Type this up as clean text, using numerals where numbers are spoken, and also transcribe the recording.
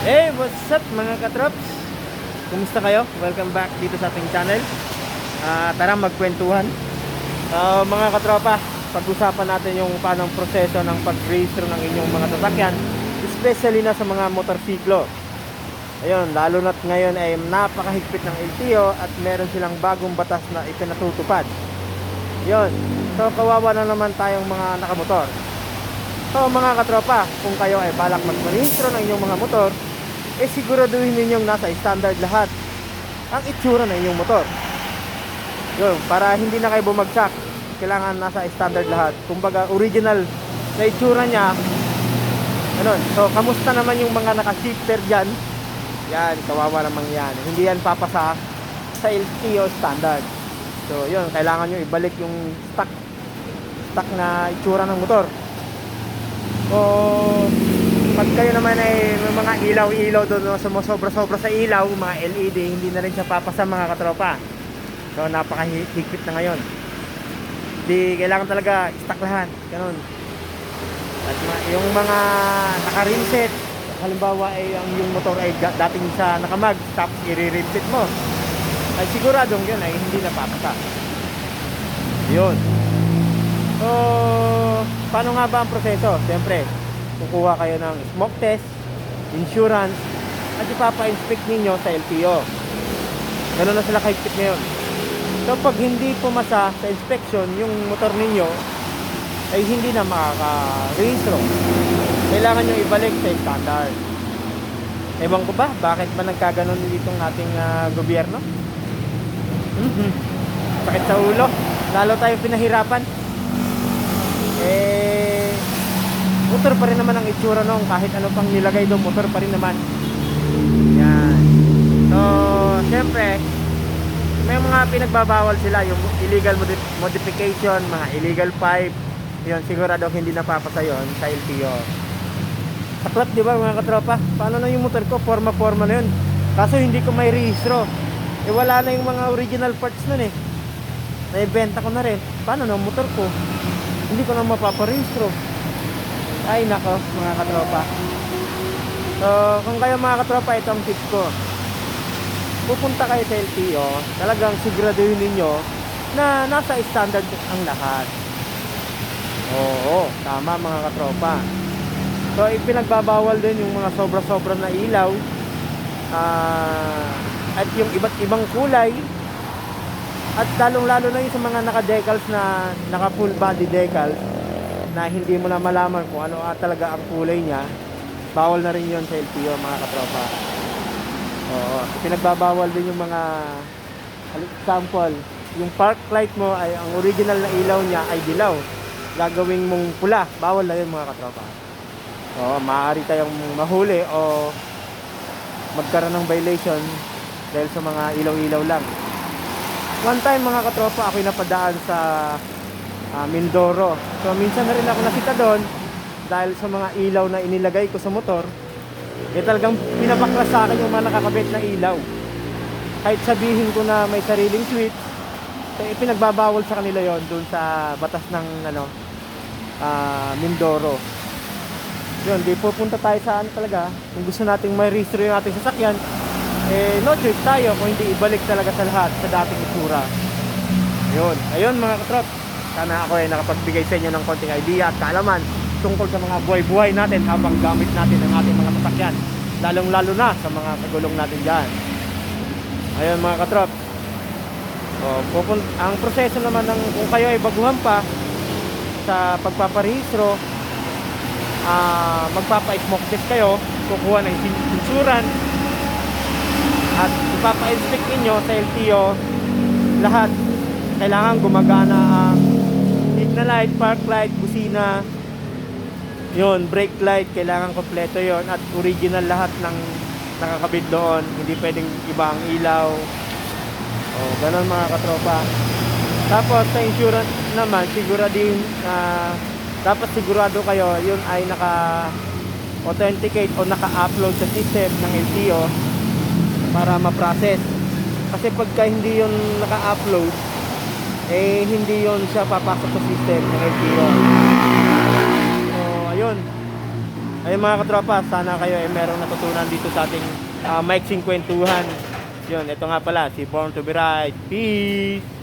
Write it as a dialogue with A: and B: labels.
A: Hey, what's up mga katrops? Kumusta kayo? Welcome back dito sa ating channel. Tara magkwentuhan. Mga katropa, pag-usapan natin yung paano proseso ng pag-register ng inyong mga sasakyan, especially na sa mga motorsiklo. Ayun, lalo na't ngayon ay napakahigpit ng LTO at meron silang bagong batas na ipinatutupad. Yun, so kawawa na naman tayong mga nakamotor. So mga katropa, kung kayo ay balak mag-registro ng inyong mga motor, siguraduhin ninyong nasa standard lahat ang itsura ng inyong motor. Yun, para hindi na kayo bumagsak, kailangan nasa standard lahat. Kumbaga original na itsura niya. Ganun. So kamusta naman yung mga naka-shifter dyan? Yan, kawawa naman yan. Hindi yan papasa sa LTO standard. So yun, kailangan nyo ibalik yung stock na itsura ng motor. So pag kayo naman ay may mga ilaw-ilaw doon, no, sumusobra-sobra sa ilaw, mga LED, hindi na rin siya papasa mga katropa. So napakahigpit na ngayon. Di kailangan talaga stock lahat, ganun. At yung mga naka-rimset, halimbawa ay ang yung motor ay dating sa nakamag, tapos i-rimset mo, ay siguradong yun ay hindi na papasa. Yun. So paano nga ba ang proseso? Siyempre, kukuha kayo ng smoke test, insurance, at ipapa-inspect ninyo sa LTO. Ganun na sila kahigpit ngayon. So pag hindi pumasa sa inspection yung motor ninyo, ay hindi na makaka-rehistro. Kailangan nyo ibalik sa standard. Ewan ko ba, bakit ba nagkaganon ditong ating gobyerno? Sakit sa ulo. Lalo tayo pinahirapan. Motor pa rin naman ang itsura nung kahit ano pang nilagay doon, motor pa rin naman. Yan. So syempre may mga pinagbabawal sila, yung illegal modification, mga illegal pipe. Yun, sigurado hindi napapasa yun sa LTO. Saklap, di ba mga katropa? Paano na yung motor ko? Forma-forma na yun. Kaso hindi ko may rehistro. Wala na yung mga original parts nun eh. Naibenta ko na rin. Paano na yung motor ko? Hindi ko na mapaparehistro. Ay nako mga katropa. So kung kayo mga katropa, ito ang tips ko. Pupunta kayo sa LTO, talagang siguraduhin ninyo na nasa standard ang lahat. Oo, tama mga katropa. So ipinagbabawal din yung mga sobra-sobra na ilaw, at yung iba't ibang kulay. At lalong-lalo na yung sa mga naka-decals na naka-full body decals na hindi mo na malaman kung ano talaga ang kulay niya, bawal na rin yun sa LTO mga katropa. Oo, pinagbabawal din yung mga example, yung park light mo ay ang original na ilaw niya ay dilaw, gagawin mong pula, bawal na yun mga katropa. Oo, maaari tayong mahuli o magkaroon ng violation dahil sa mga ilaw-ilaw lang. One time mga katropa, ako'y napadaan sa Mindoro. So minsan na rin ako nakita doon dahil sa mga ilaw na inilagay ko sa motor. Talagang pinapaklas sa akin yung mga nakakabit na ilaw. Kahit sabihin ko na may sariling switch, ipinagbabawal sa kanila yon doon sa batas ng Mindoro. Yun, di pupunta tayo sa talaga. Kung gusto nating may registro yung ating sasakyan, no choice tayo kung hindi ibalik talaga sa lahat sa dating itsura. Yun, ayun mga katrop, sana ako ay nakapagbigay sa inyo ng konting idea at kaalaman tungkol sa mga buhay-buhay natin habang gamit natin ang ating mga sasakyan, lalong-lalo na sa mga kagulong natin dyan. Ayun mga katrop. Ang proseso naman ng kung kayo ay baguhan pa sa pagpaparehistro, magpapa-smoke test kayo, kukuha ng insurance, at ipapa-inspect ninyo sa LTO lahat. Kailangan gumagana ang signal light, park light, busina, yun, brake light, kailangan kompleto yon at original lahat ng nakakabit doon. Hindi pwedeng ibang ilaw. Ganun mga katropa. Tapos sa insurance naman, dapat sigurado kayo yun ay naka-authenticate o naka-upload sa system ng LTO para ma-process. Kasi pagka hindi yun naka-upload, hindi yun siya papasok sa system ng LTO. So ayun, Ayun mga katropa, sana kayo ay merong natutunan dito sa ating maiksing kwentuhan. Yun, ito nga pala, si Born to be Right. Peace!